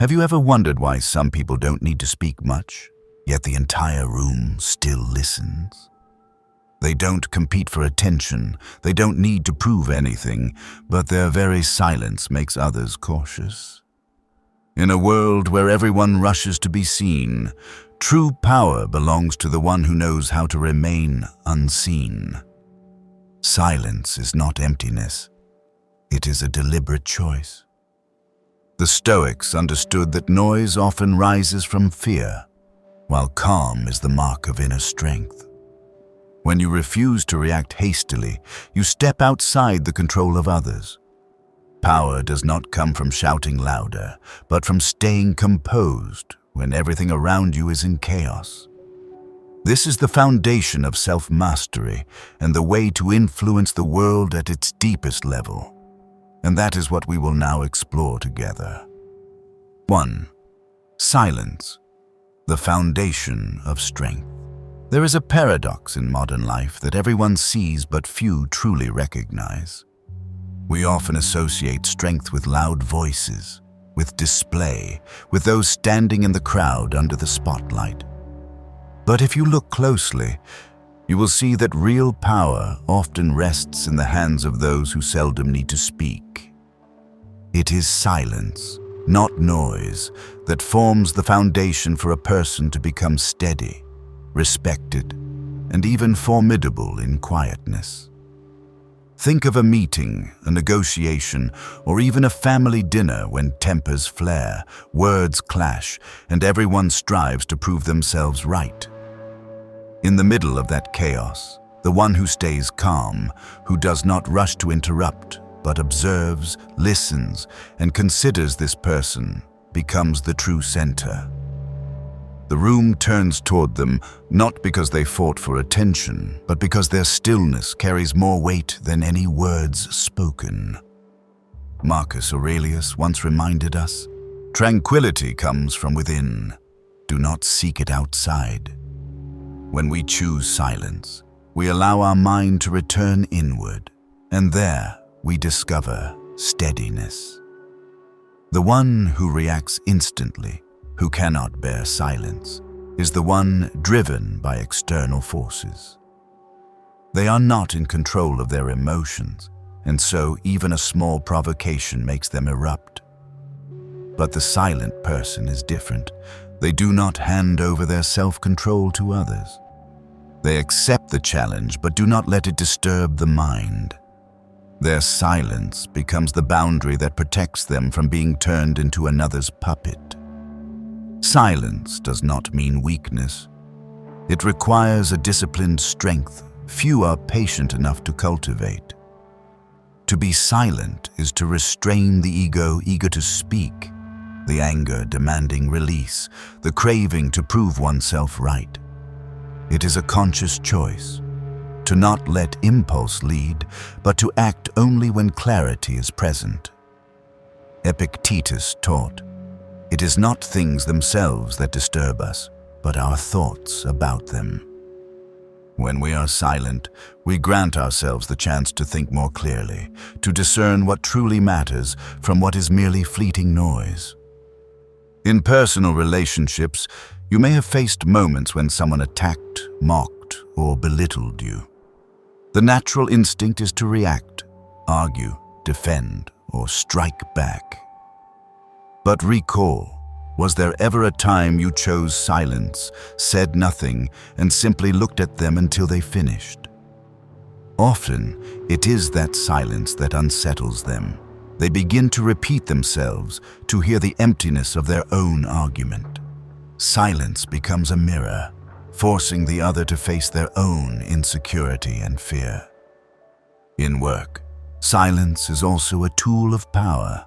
Have you ever wondered why some people don't need to speak much, yet the entire room still listens? They don't compete for attention, they don't need to prove anything, but their very silence makes others cautious. In a world where everyone rushes to be seen, true power belongs to the one who knows how to remain unseen. Silence is not emptiness. It is a deliberate choice. The Stoics understood that noise often rises from fear, while calm is the mark of inner strength. When you refuse to react hastily, you step outside the control of others. Power does not come from shouting louder, but from staying composed when everything around you is in chaos. This is the foundation of self-mastery and the way to influence the world at its deepest level. And that is what we will now explore together. 1. Silence, the foundation of strength. There is a paradox in modern life that everyone sees but few truly recognize. We often associate strength with loud voices, with display, with those standing in the crowd under the spotlight. But if you look closely, you will see that real power often rests in the hands of those who seldom need to speak. It is silence, not noise, that forms the foundation for a person to become steady, respected, and even formidable in quietness. Think of a meeting, a negotiation, or even a family dinner when tempers flare, words clash, and everyone strives to prove themselves right. In the middle of that chaos, the one who stays calm, who does not rush to interrupt, but observes, listens, and considers this person, becomes the true center. The room turns toward them, not because they fought for attention, but because their stillness carries more weight than any words spoken. Marcus Aurelius once reminded us, "Tranquility comes from within. Do not seek it outside." When we choose silence, we allow our mind to return inward, and there we discover steadiness. The one who reacts instantly, who cannot bear silence, is the one driven by external forces. They are not in control of their emotions, and so even a small provocation makes them erupt. But the silent person is different. They do not hand over their self-control to others. They accept the challenge but do not let it disturb the mind. Their silence becomes the boundary that protects them from being turned into another's puppet. Silence does not mean weakness. It requires a disciplined strength few are patient enough to cultivate. To be silent is to restrain the ego eager to speak, the anger demanding release, the craving to prove oneself right. It is a conscious choice, to not let impulse lead, but to act only when clarity is present. Epictetus taught, "It is not things themselves that disturb us, but our thoughts about them." When we are silent, we grant ourselves the chance to think more clearly, to discern what truly matters from what is merely fleeting noise. In personal relationships, you may have faced moments when someone attacked, mocked, or belittled you. The natural instinct is to react, argue, defend, or strike back. But recall, was there ever a time you chose silence, said nothing, and simply looked at them until they finished? Often, it is that silence that unsettles them. They begin to repeat themselves, to hear the emptiness of their own argument. Silence becomes a mirror, forcing the other to face their own insecurity and fear. In work, silence is also a tool of power.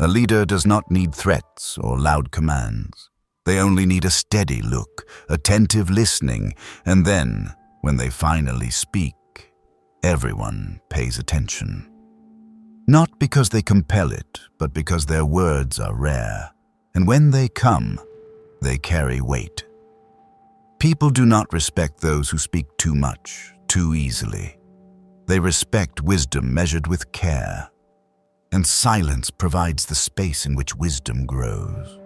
A leader does not need threats or loud commands. They only need a steady look, attentive listening, and then, when they finally speak, everyone pays attention. Not because they compel it, but because their words are rare, and when they come, they carry weight. People do not respect those who speak too much, too easily. They respect wisdom measured with care, and silence provides the space in which wisdom grows.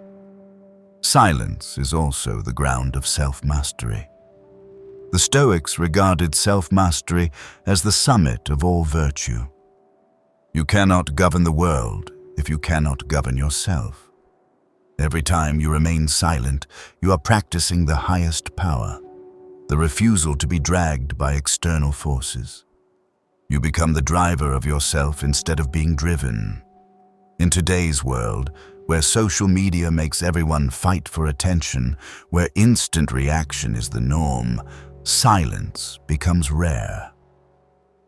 Silence is also the ground of self-mastery. The Stoics regarded self-mastery as the summit of all virtue. You cannot govern the world if you cannot govern yourself. Every time you remain silent, you are practicing the highest power, the refusal to be dragged by external forces. You become the driver of yourself instead of being driven. In today's world, where social media makes everyone fight for attention, where instant reaction is the norm, silence becomes rare.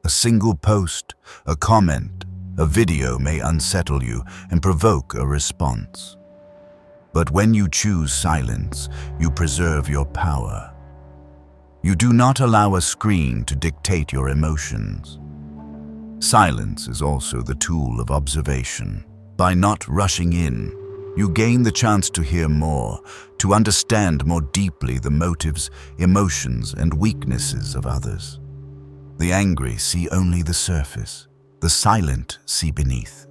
A single post, a comment, a video may unsettle you and provoke a response. But when you choose silence, you preserve your power. You do not allow a screen to dictate your emotions. Silence is also the tool of observation. By not rushing in, you gain the chance to hear more, to understand more deeply the motives, emotions, and weaknesses of others. The angry see only the surface. The silent see beneath.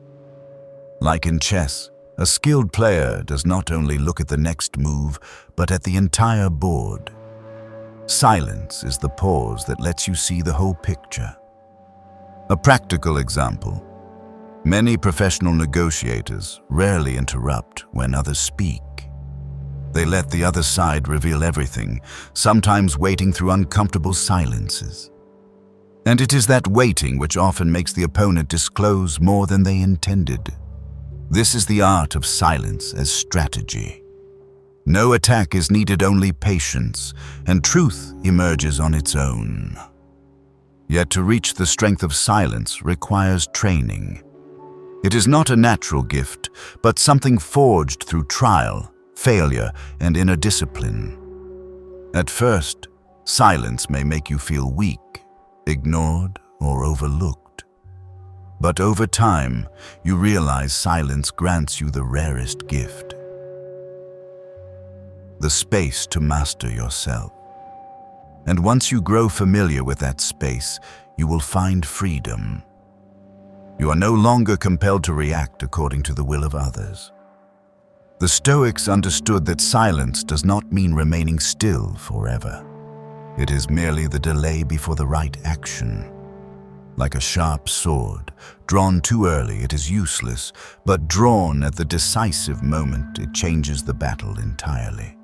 Like in chess, a skilled player does not only look at the next move, but at the entire board. Silence is the pause that lets you see the whole picture. A practical example. Many professional negotiators rarely interrupt when others speak. They let the other side reveal everything, sometimes waiting through uncomfortable silences. And it is that waiting which often makes the opponent disclose more than they intended. This is the art of silence as strategy. No attack is needed, only patience, and truth emerges on its own. Yet to reach the strength of silence requires training. It is not a natural gift, but something forged through trial, failure, and inner discipline. At first, silence may make you feel weak, ignored, or overlooked. But over time, you realize silence grants you the rarest gift: the space to master yourself. And once you grow familiar with that space, you will find freedom. You are no longer compelled to react according to the will of others. The Stoics understood that silence does not mean remaining still forever. It is merely the delay before the right action. Like a sharp sword, drawn too early, it is useless, but drawn at the decisive moment, it changes the battle entirely.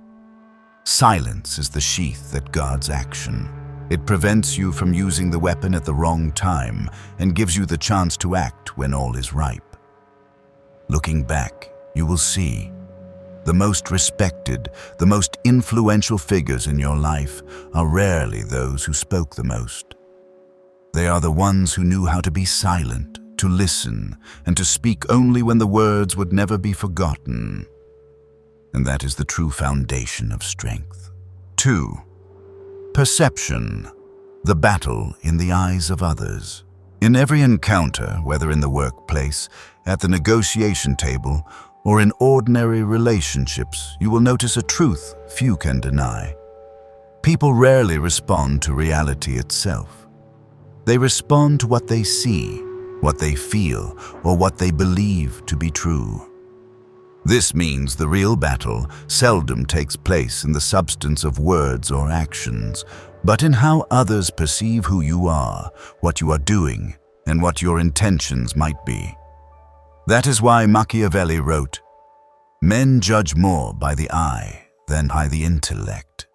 Silence is the sheath that guards action. It prevents you from using the weapon at the wrong time and gives you the chance to act when all is ripe. Looking back, you will see the most respected, the most influential figures in your life are rarely those who spoke the most. They are the ones who knew how to be silent, to listen, and to speak only when the words would never be forgotten. And that is the true foundation of strength. 2. Perception, the battle in the eyes of others. In every encounter, whether in the workplace, at the negotiation table, or in ordinary relationships, you will notice a truth few can deny. People rarely respond to reality itself. They respond to what they see, what they feel, or what they believe to be true. This means the real battle seldom takes place in the substance of words or actions, but in how others perceive who you are, what you are doing, and what your intentions might be. That is why Machiavelli wrote, "Men judge more by the eye than by the intellect."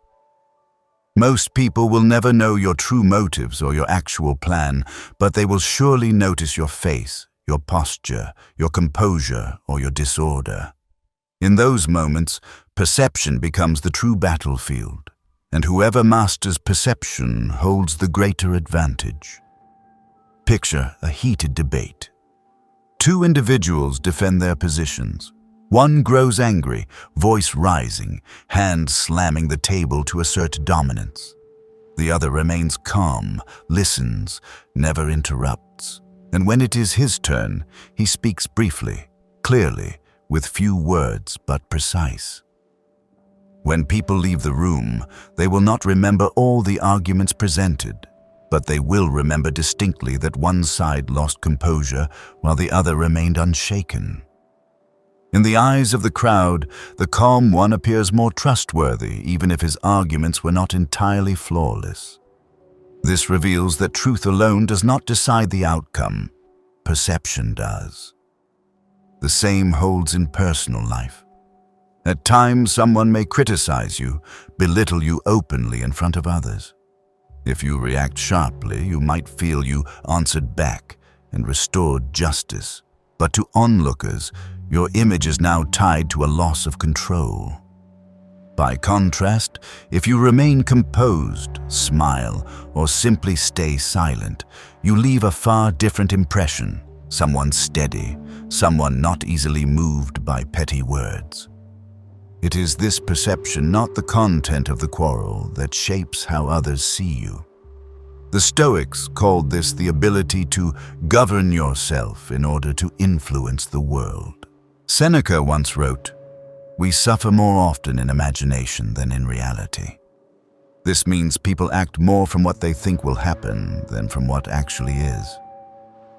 Most people will never know your true motives or your actual plan, but they will surely notice your face, your posture, your composure, or your disorder. In those moments, perception becomes the true battlefield, and whoever masters perception holds the greater advantage. Picture a heated debate. Two individuals defend their positions. One grows angry, voice rising, hand slamming the table to assert dominance. The other remains calm, listens, never interrupts. And when it is his turn, he speaks briefly, clearly, with few words but precise. When people leave the room, they will not remember all the arguments presented, but they will remember distinctly that one side lost composure while the other remained unshaken. In the eyes of the crowd, the calm one appears more trustworthy, even if his arguments were not entirely flawless. This reveals that truth alone does not decide the outcome. Perception does. The same holds in personal life. At times, someone may criticize you, belittle you openly in front of others. If you react sharply, you might feel you answered back and restored justice. But to onlookers, your image is now tied to a loss of control. By contrast, if you remain composed, smile, or simply stay silent, you leave a far different impression, someone steady, someone not easily moved by petty words. It is this perception, not the content of the quarrel, that shapes how others see you. The Stoics called this the ability to govern yourself in order to influence the world. Seneca once wrote, "We suffer more often in imagination than in reality." This means people act more from what they think will happen than from what actually is.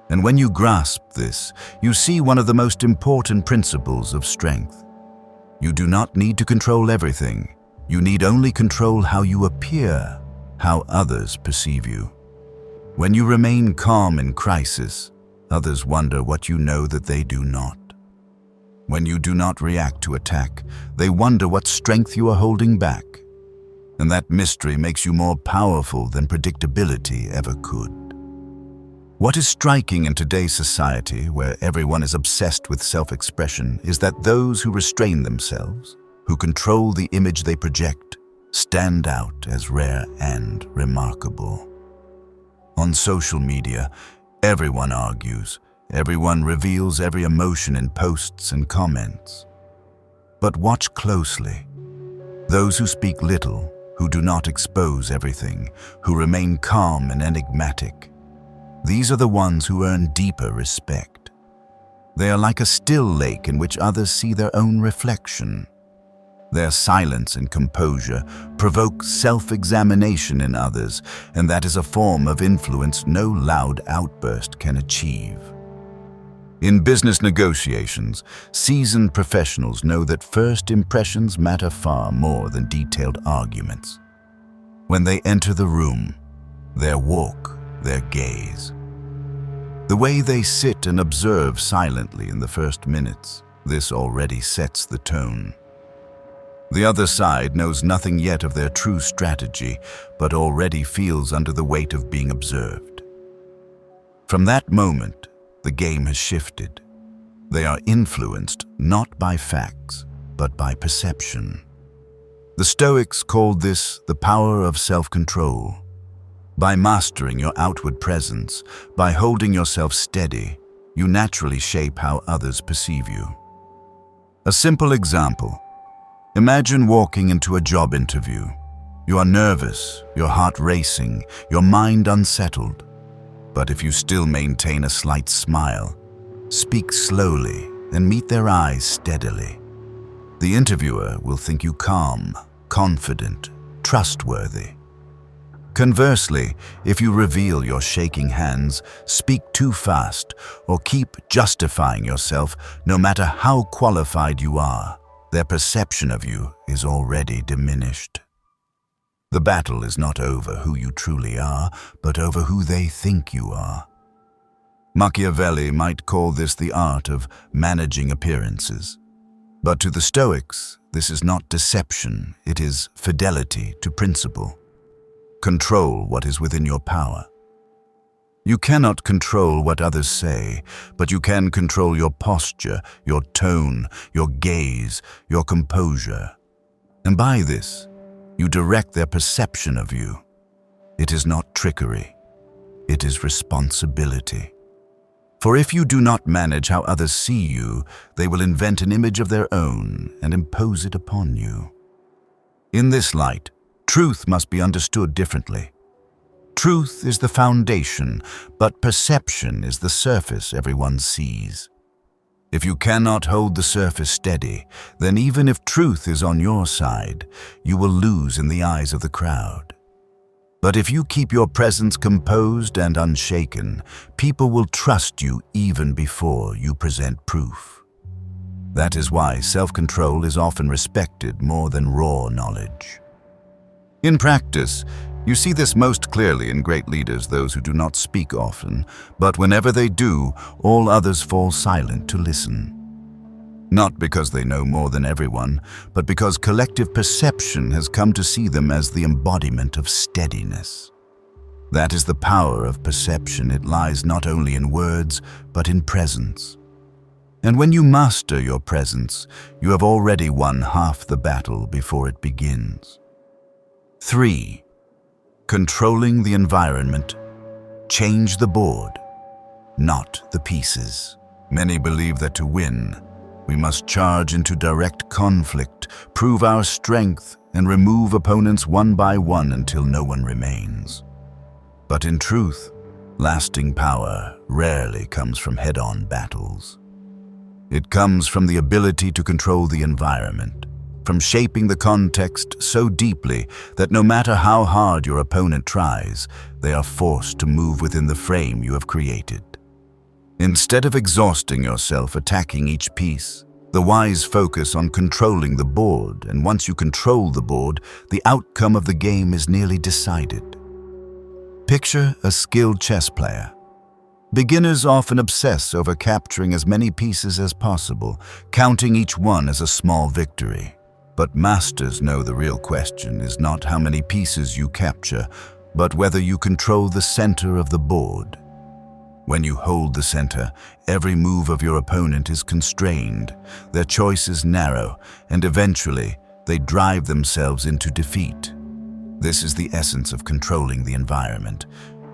And when you grasp this, you see one of the most important principles of strength. You do not need to control everything. You need only control how you appear, how others perceive you. When you remain calm in crisis, others wonder what you know that they do not. When you do not react to attack, they wonder what strength you are holding back. And that mystery makes you more powerful than predictability ever could. What is striking in today's society, where everyone is obsessed with self-expression, is that those who restrain themselves, who control the image they project, stand out as rare and remarkable. On social media, everyone argues, everyone reveals every emotion in posts and comments. But watch closely. Those who speak little, who do not expose everything, who remain calm and enigmatic, these are the ones who earn deeper respect. They are like a still lake in which others see their own reflection. Their silence and composure provoke self-examination in others, and that is a form of influence no loud outburst can achieve. In business negotiations, seasoned professionals know that first impressions matter far more than detailed arguments. When they enter the room, their walk, their gaze, the way they sit and observe silently in the first minutes, this already sets the tone. The other side knows nothing yet of their true strategy, but already feels under the weight of being observed. From that moment, the game has shifted. They are influenced not by facts, but by perception. The Stoics called this the power of self-control. By mastering your outward presence, by holding yourself steady, you naturally shape how others perceive you. A simple example. Imagine walking into a job interview. You are nervous, your heart racing, your mind unsettled. But if you still maintain a slight smile, speak slowly, and meet their eyes steadily, the interviewer will think you calm, confident, trustworthy. Conversely, if you reveal your shaking hands, speak too fast, or keep justifying yourself, no matter how qualified you are, their perception of you is already diminished. The battle is not over who you truly are, but over who they think you are. Machiavelli might call this the art of managing appearances. But to the Stoics, this is not deception, it is fidelity to principle. Control what is within your power. You cannot control what others say, but you can control your posture, your tone, your gaze, your composure. And by this, you direct their perception of you. It is not trickery, it is responsibility. For if you do not manage how others see you, they will invent an image of their own and impose it upon you. In this light, truth must be understood differently. Truth is the foundation, but perception is the surface everyone sees. If you cannot hold the surface steady, then even if truth is on your side, you will lose in the eyes of the crowd. But if you keep your presence composed and unshaken, people will trust you even before you present proof. That is why self-control is often respected more than raw knowledge. In practice, you see this most clearly in great leaders, those who do not speak often, but whenever they do, all others fall silent to listen. Not because they know more than everyone, but because collective perception has come to see them as the embodiment of steadiness. That is the power of perception. It lies not only in words, but in presence. And when you master your presence, you have already won half the battle before it begins. 3. Controlling the environment. Change the board, not the pieces. Many believe that to win, we must charge into direct conflict, prove our strength, and remove opponents one by one until no one remains. But in truth, lasting power rarely comes from head-on battles. It comes from the ability to control the environment, from shaping the context so deeply that no matter how hard your opponent tries, they are forced to move within the frame you have created. Instead of exhausting yourself attacking each piece, the wise focus on controlling the board, and once you control the board, the outcome of the game is nearly decided. Picture a skilled chess player. Beginners often obsess over capturing as many pieces as possible, counting each one as a small victory. But masters know the real question is not how many pieces you capture, but whether you control the center of the board. When you hold the center, every move of your opponent is constrained, their choice is narrow, and eventually they drive themselves into defeat. This is the essence of controlling the environment.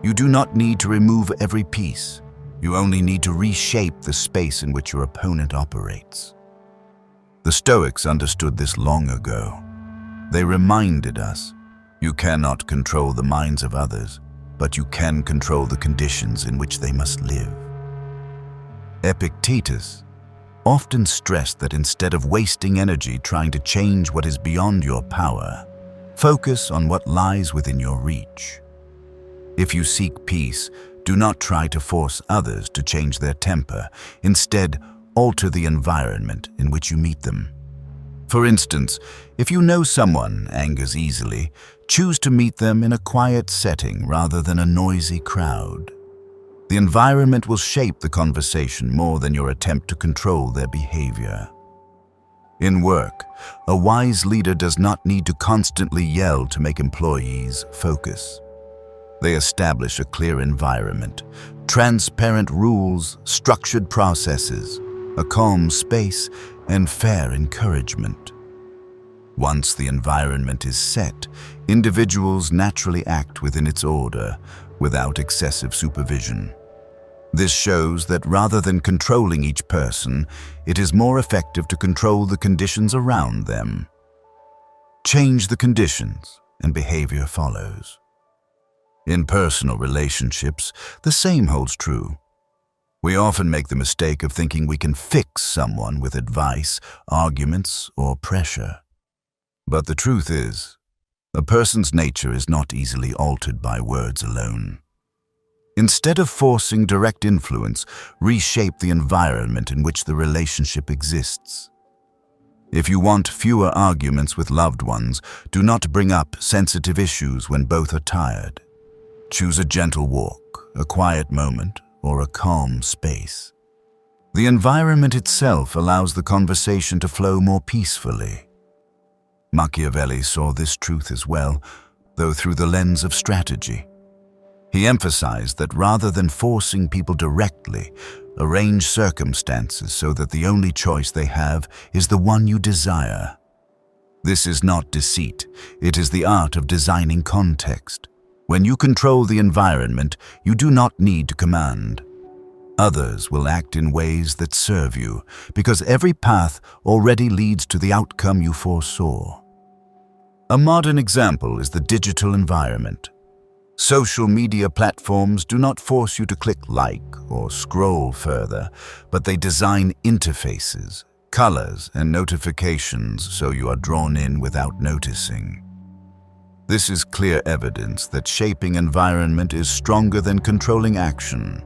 You do not need to remove every piece. You only need to reshape the space in which your opponent operates. The Stoics understood this long ago. They reminded us, you cannot control the minds of others, but you can control the conditions in which they must live. Epictetus often stressed that instead of wasting energy trying to change what is beyond your power, focus on what lies within your reach. If you seek peace, do not try to force others to change their temper. Instead, alter the environment in which you meet them. For instance, if you know someone angers easily, choose to meet them in a quiet setting rather than a noisy crowd. The environment will shape the conversation more than your attempt to control their behavior. In work, a wise leader does not need to constantly yell to make employees focus. They establish a clear environment, transparent rules, structured processes, a calm space, and fair encouragement. Once the environment is set, individuals naturally act within its order, without excessive supervision. This shows that rather than controlling each person, it is more effective to control the conditions around them. Change the conditions, and behavior follows. In personal relationships, the same holds true. We often make the mistake of thinking we can fix someone with advice, arguments, or pressure. But the truth is, a person's nature is not easily altered by words alone. Instead of forcing direct influence, reshape the environment in which the relationship exists. If you want fewer arguments with loved ones, do not bring up sensitive issues when both are tired. Choose a gentle walk, a quiet moment, or a calm space. The environment itself allows the conversation to flow more peacefully. Machiavelli saw this truth as well, though through the lens of strategy. He emphasized that rather than forcing people directly, arrange circumstances so that the only choice they have is the one you desire. This is not deceit, it is the art of designing context. When you control the environment, you do not need to command. Others will act in ways that serve you, because every path already leads to the outcome you foresaw. A modern example is the digital environment. Social media platforms do not force you to click like or scroll further, but they design interfaces, colors, and notifications so you are drawn in without noticing. This is clear evidence that shaping environment is stronger than controlling action.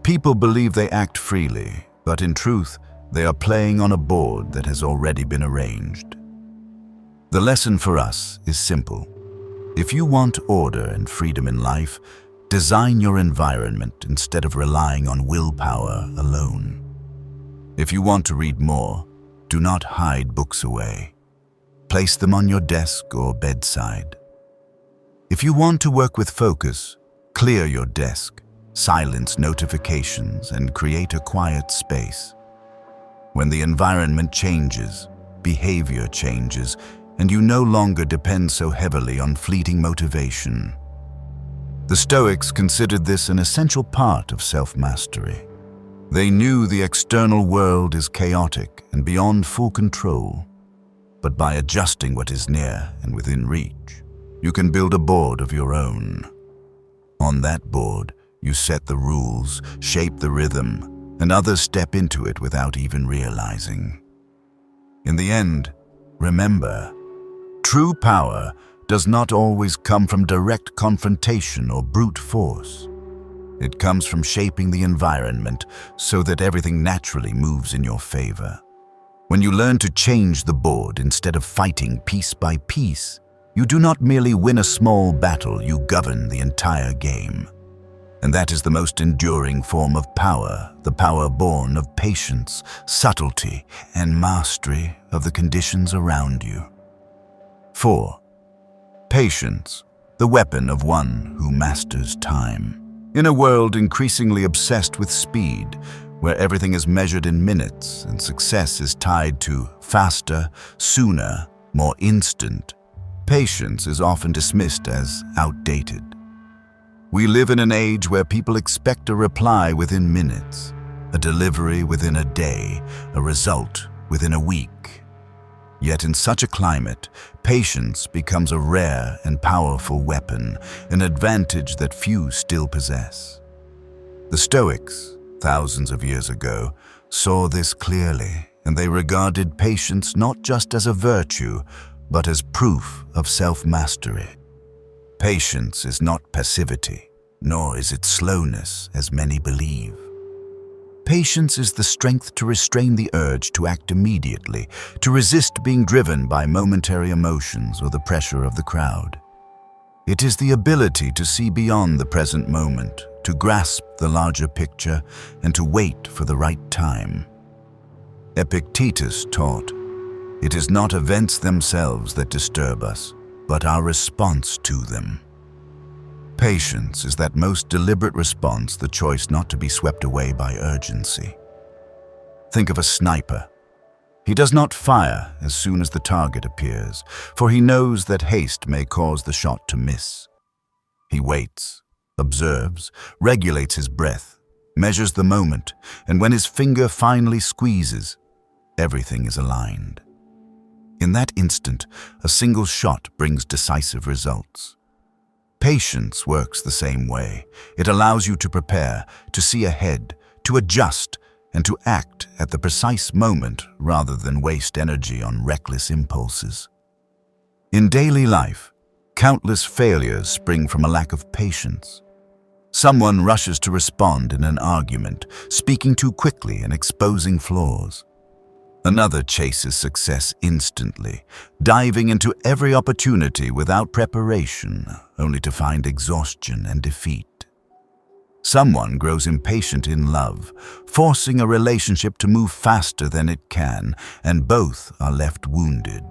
People believe they act freely, but in truth, They are playing on a board that has already been arranged. The lesson for us is simple. If you want order and freedom in life, design your environment instead of relying on willpower alone. If you want to read more, do not hide books away. Place them on your desk or bedside. If you want to work with focus, clear your desk, silence notifications, and create a quiet space. When the environment changes, behavior changes, and you no longer depend so heavily on fleeting motivation. The Stoics considered this an essential part of self-mastery. They knew the external world is chaotic and beyond full control, but by adjusting what is near and within reach, you can build a board of your own. On that board, you set the rules, shape the rhythm, and others step into it without even realizing. In the end, remember, true power does not always come from direct confrontation or brute force. It comes from shaping the environment so that everything naturally moves in your favor. When you learn to change the board instead of fighting piece by piece, you do not merely win a small battle, you govern the entire game. And that is the most enduring form of power, the power born of patience, subtlety, and mastery of the conditions around you. 4. Patience, the weapon of one who masters time. In a world increasingly obsessed with speed, where everything is measured in minutes and success is tied to faster, sooner, more instant, patience is often dismissed as outdated. We live in an age where people expect a reply within minutes, a delivery within a day, a result within a week. Yet in such a climate, patience becomes a rare and powerful weapon, an advantage that few still possess. The Stoics, thousands of years ago, saw this clearly, and they regarded patience not just as a virtue, but as proof of self-mastery. Patience is not passivity, nor is it slowness, as many believe. Patience is the strength to restrain the urge to act immediately, to resist being driven by momentary emotions or the pressure of the crowd. It is the ability to see beyond the present moment, to grasp the larger picture, and to wait for the right time. Epictetus taught, "It is not events themselves that disturb us, but our response to them." Patience is that most deliberate response, the choice not to be swept away by urgency. Think of a sniper. He does not fire as soon as the target appears, for he knows that haste may cause the shot to miss. He waits, observes, regulates his breath, measures the moment, and when his finger finally squeezes, everything is aligned. In that instant, a single shot brings decisive results. Patience works the same way. It allows you to prepare, to see ahead, to adjust, and to act at the precise moment rather than waste energy on reckless impulses. In daily life, countless failures spring from a lack of patience. Someone rushes to respond in an argument, speaking too quickly and exposing flaws. Another chases success instantly, diving into every opportunity without preparation, only to find exhaustion and defeat. Someone grows impatient in love, forcing a relationship to move faster than it can, and both are left wounded.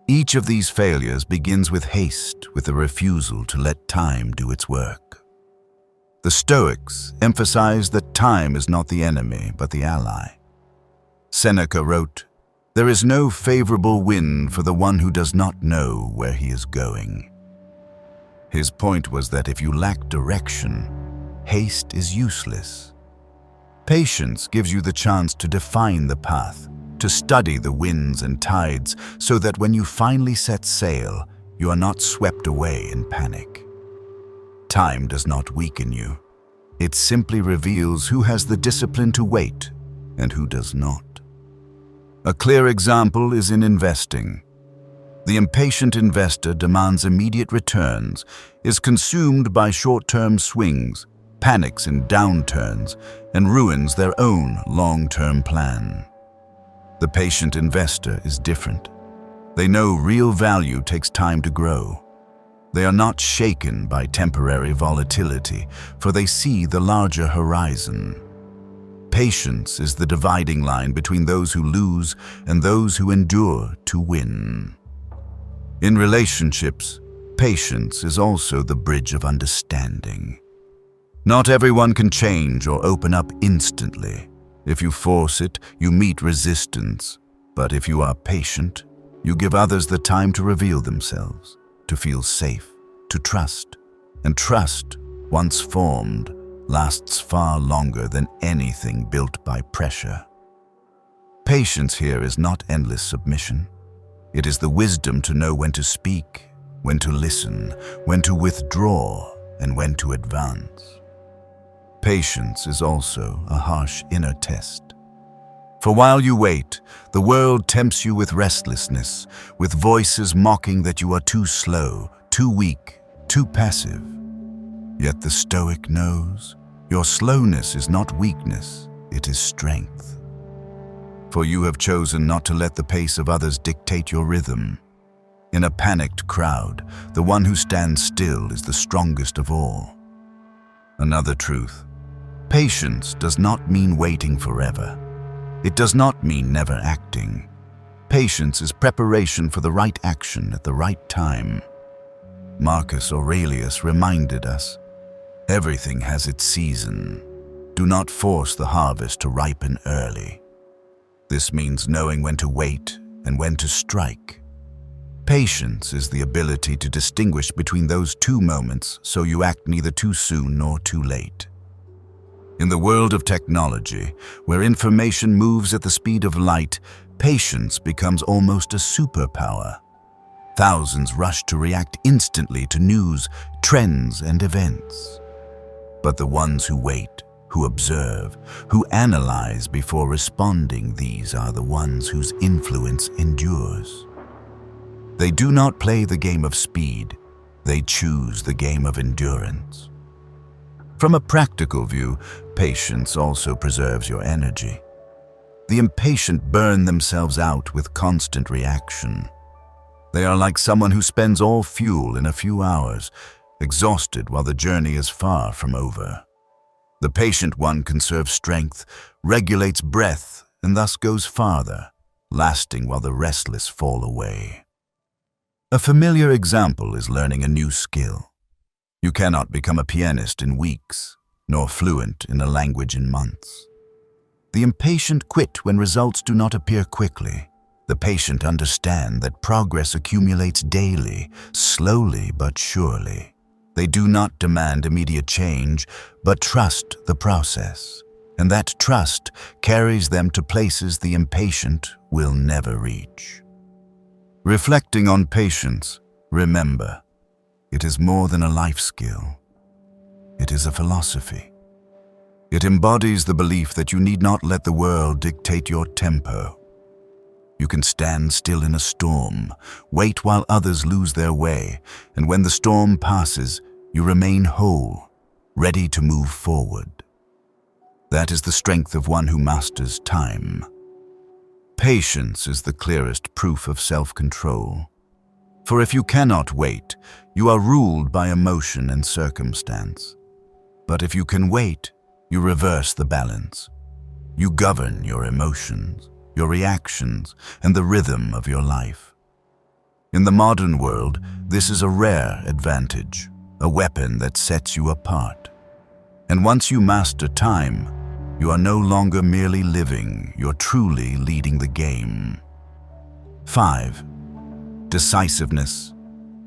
Each of these failures begins with haste, with a refusal to let time do its work. The Stoics emphasize that time is not the enemy, but the ally. Seneca wrote, "There is no favorable wind for the one who does not know where he is going." His point was that if you lack direction, haste is useless. Patience gives you the chance to define the path, to study the winds and tides, so that when you finally set sail, you are not swept away in panic. Time does not weaken you. It simply reveals who has the discipline to wait and who does not. A clear example is in investing. The impatient investor demands immediate returns, is consumed by short-term swings, panics in downturns, and ruins their own long-term plan. The patient investor is different. They know real value takes time to grow. They are not shaken by temporary volatility, for they see the larger horizon. Patience is the dividing line between those who lose and those who endure to win. In relationships, patience is also the bridge of understanding. Not everyone can change or open up instantly. If you force it, you meet resistance. But if you are patient, you give others the time to reveal themselves, to feel safe, to trust. And trust, once formed, lasts far longer than anything built by pressure. Patience here is not endless submission. It is the wisdom to know when to speak, when to listen, when to withdraw, and when to advance. Patience is also a harsh inner test. For while you wait, the world tempts you with restlessness, with voices mocking that you are too slow, too weak, too passive. Yet the Stoic knows your slowness is not weakness, it is strength. For you have chosen not to let the pace of others dictate your rhythm. In a panicked crowd, the one who stands still is the strongest of all. Another truth: patience does not mean waiting forever. It does not mean never acting. Patience is preparation for the right action at the right time. Marcus Aurelius reminded us, everything has its season. Do not force the harvest to ripen early. This means knowing when to wait and when to strike. Patience is the ability to distinguish between those two moments so you act neither too soon nor too late. In the world of technology, where information moves at the speed of light, patience becomes almost a superpower. Thousands rush to react instantly to news, trends, and events. But the ones who wait, who observe, who analyze before responding, these are the ones whose influence endures. They do not play the game of speed, they choose the game of endurance. From a practical view, patience also preserves your energy. The impatient burn themselves out with constant reaction. They are like someone who spends all fuel in a few hours, exhausted while the journey is far from over. The patient one conserves strength, regulates breath, and thus goes farther, lasting while the restless fall away. A familiar example is learning a new skill. You cannot become a pianist in weeks, nor fluent in a language in months. The impatient quit when results do not appear quickly. The patient understand that progress accumulates daily, slowly but surely. They do not demand immediate change, but trust the process. And that trust carries them to places the impatient will never reach. Reflecting on patience, remember, it is more than a life skill. It is a philosophy. It embodies the belief that you need not let the world dictate your tempo. You can stand still in a storm, wait while others lose their way, and when the storm passes, you remain whole, ready to move forward. That is the strength of one who masters time. Patience is the clearest proof of self-control. For if you cannot wait, you are ruled by emotion and circumstance. But if you can wait, you reverse the balance. You govern your emotions, your reactions, and the rhythm of your life. In the modern world, this is a rare advantage, a weapon that sets you apart. And once you master time, you are no longer merely living, you're truly leading the game. 5. Decisiveness.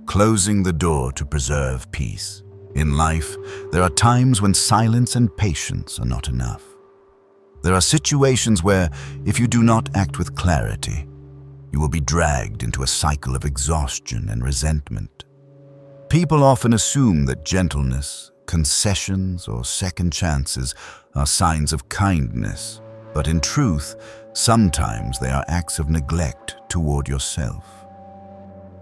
Closing the door to preserve peace. In life, there are times when silence and patience are not enough. There are situations where, if you do not act with clarity, you will be dragged into a cycle of exhaustion and resentment. People often assume that gentleness, concessions, or second chances are signs of kindness, but in truth, sometimes they are acts of neglect toward yourself.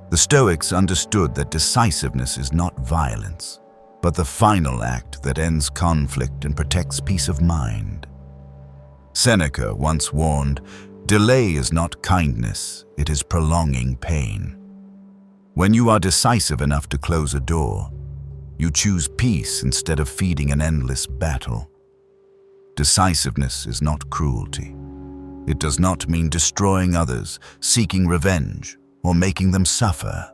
The Stoics understood that decisiveness is not violence. but the final act that ends conflict and protects peace of mind. Seneca once warned, "Delay is not kindness, it is prolonging pain." When you are decisive enough to close a door, you choose peace instead of feeding an endless battle. Decisiveness is not cruelty. It does not mean destroying others, seeking revenge, or making them suffer.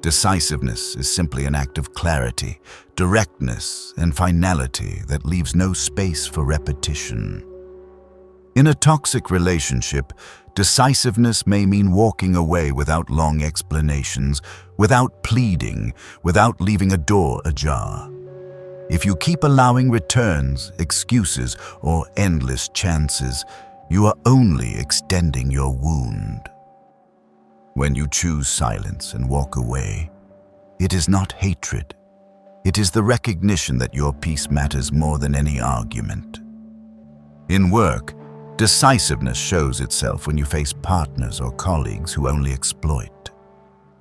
Decisiveness is simply an act of clarity, directness, and finality that leaves no space for repetition. In a toxic relationship, decisiveness may mean walking away without long explanations, without pleading, without leaving a door ajar. If you keep allowing returns, excuses, or endless chances, you are only extending your wound. When you choose silence and walk away, it is not hatred. It is the recognition that your peace matters more than any argument. In work, decisiveness shows itself when you face partners or colleagues who only exploit.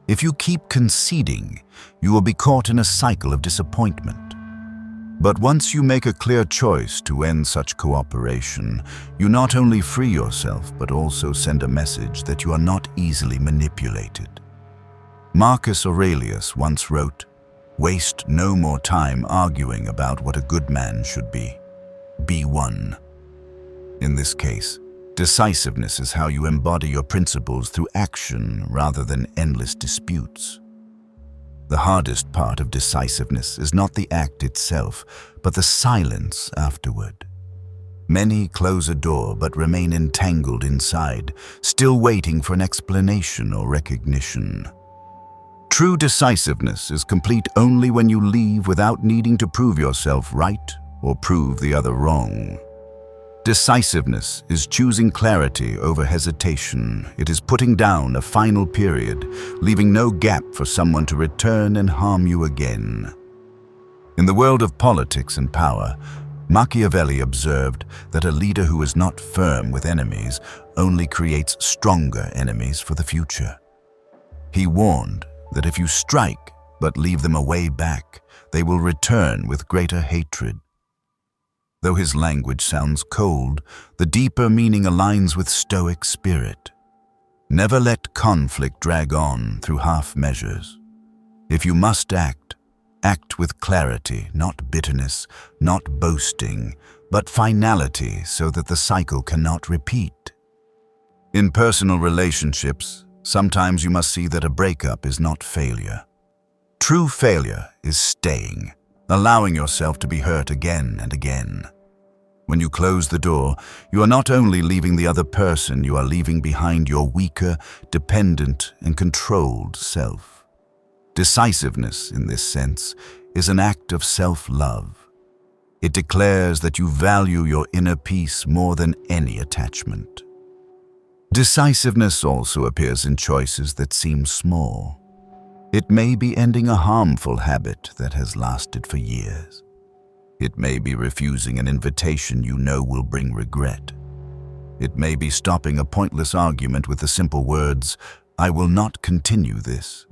If you keep conceding, you will be caught in a cycle of disappointment. But once you make a clear choice to end such cooperation, you not only free yourself but also send a message that you are not easily manipulated. Marcus Aurelius once wrote, "Waste no more time arguing about what a good man should be. Be one." In this case, decisiveness is how you embody your principles through action rather than endless disputes. The hardest part of decisiveness is not the act itself, but the silence afterward. Many close a door but remain entangled inside, still waiting for an explanation or recognition. True decisiveness is complete only when you leave without needing to prove yourself right or prove the other wrong. Decisiveness is choosing clarity over hesitation. It is putting down a final period, leaving no gap for someone to return and harm you again. In the world of politics and power, Machiavelli observed that a leader who is not firm with enemies only creates stronger enemies for the future. He warned that if you strike but leave them a way back, they will return with greater hatred. Though his language sounds cold, the deeper meaning aligns with Stoic spirit. Never let conflict drag on through half measures. If you must act, act with clarity, not bitterness, not boasting, but finality so that the cycle cannot repeat. In personal relationships, sometimes you must see that a breakup is not failure. True failure is staying, allowing yourself to be hurt again and again. When you close the door, you are not only leaving the other person, you are leaving behind your weaker, dependent, and controlled self. Decisiveness, in this sense, is an act of self-love. It declares that you value your inner peace more than any attachment. Decisiveness also appears in choices that seem small. It may be ending a harmful habit that has lasted for years. It may be refusing an invitation you know will bring regret. It may be stopping a pointless argument with the simple words, "I will not continue this."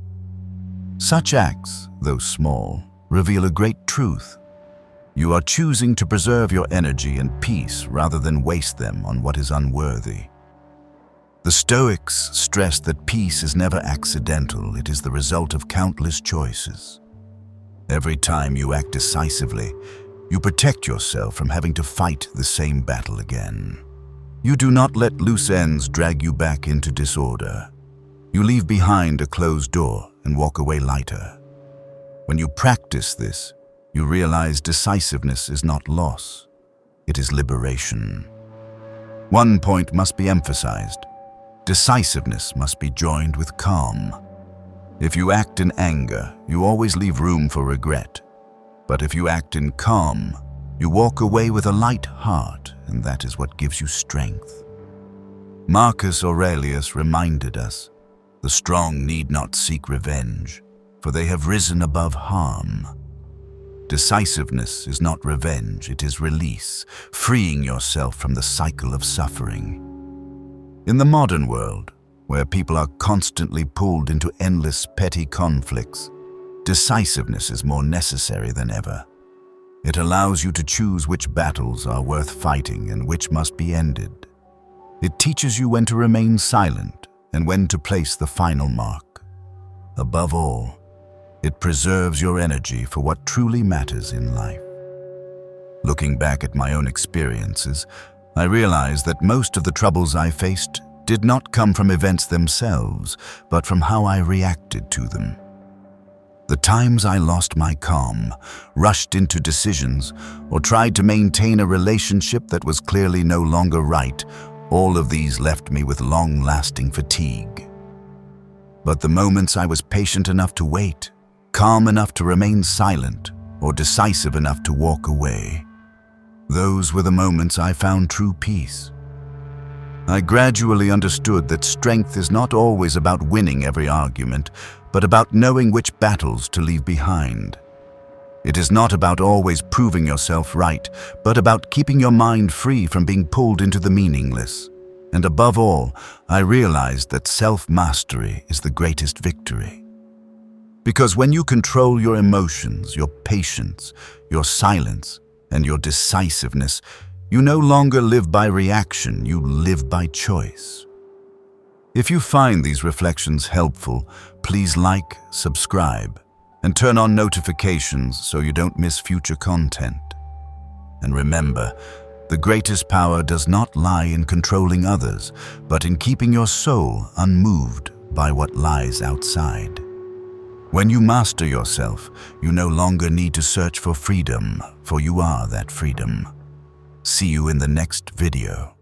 Such acts, though small, reveal a great truth. You are choosing to preserve your energy and peace rather than waste them on what is unworthy. The Stoics stressed that peace is never accidental, it is the result of countless choices. Every time you act decisively, you protect yourself from having to fight the same battle again. You do not let loose ends drag you back into disorder. You leave behind a closed door and walk away lighter. When you practice this, you realize decisiveness is not loss, it is liberation. One point must be emphasized. Decisiveness must be joined with calm. If you act in anger, you always leave room for regret. But if you act in calm, you walk away with a light heart, and that is what gives you strength. Marcus Aurelius reminded us, "The strong need not seek revenge, for they have risen above harm." Decisiveness is not revenge, it is release, freeing yourself from the cycle of suffering. In the modern world, where people are constantly pulled into endless petty conflicts, decisiveness is more necessary than ever. It allows you to choose which battles are worth fighting and which must be ended. It teaches you when to remain silent and when to place the final mark. Above all, it preserves your energy for what truly matters in life. Looking back at my own experiences, I realized that most of the troubles I faced did not come from events themselves, but from how I reacted to them. The times I lost my calm, rushed into decisions, or tried to maintain a relationship that was clearly no longer right, all of these left me with long-lasting fatigue. But the moments I was patient enough to wait, calm enough to remain silent, or decisive enough to walk away, those were the moments I found true peace. I gradually understood that strength is not always about winning every argument, but about knowing which battles to leave behind. It is not about always proving yourself right, but about keeping your mind free from being pulled into the meaningless. And above all, I realized that self-mastery is the greatest victory. Because when you control your emotions, your patience, your silence, and your decisiveness, you no longer live by reaction, you live by choice. If you find these reflections helpful, please like, subscribe, and turn on notifications so you don't miss future content. And remember, the greatest power does not lie in controlling others, but in keeping your soul unmoved by what lies outside. When you master yourself, you no longer need to search for freedom, for you are that freedom. See you in the next video.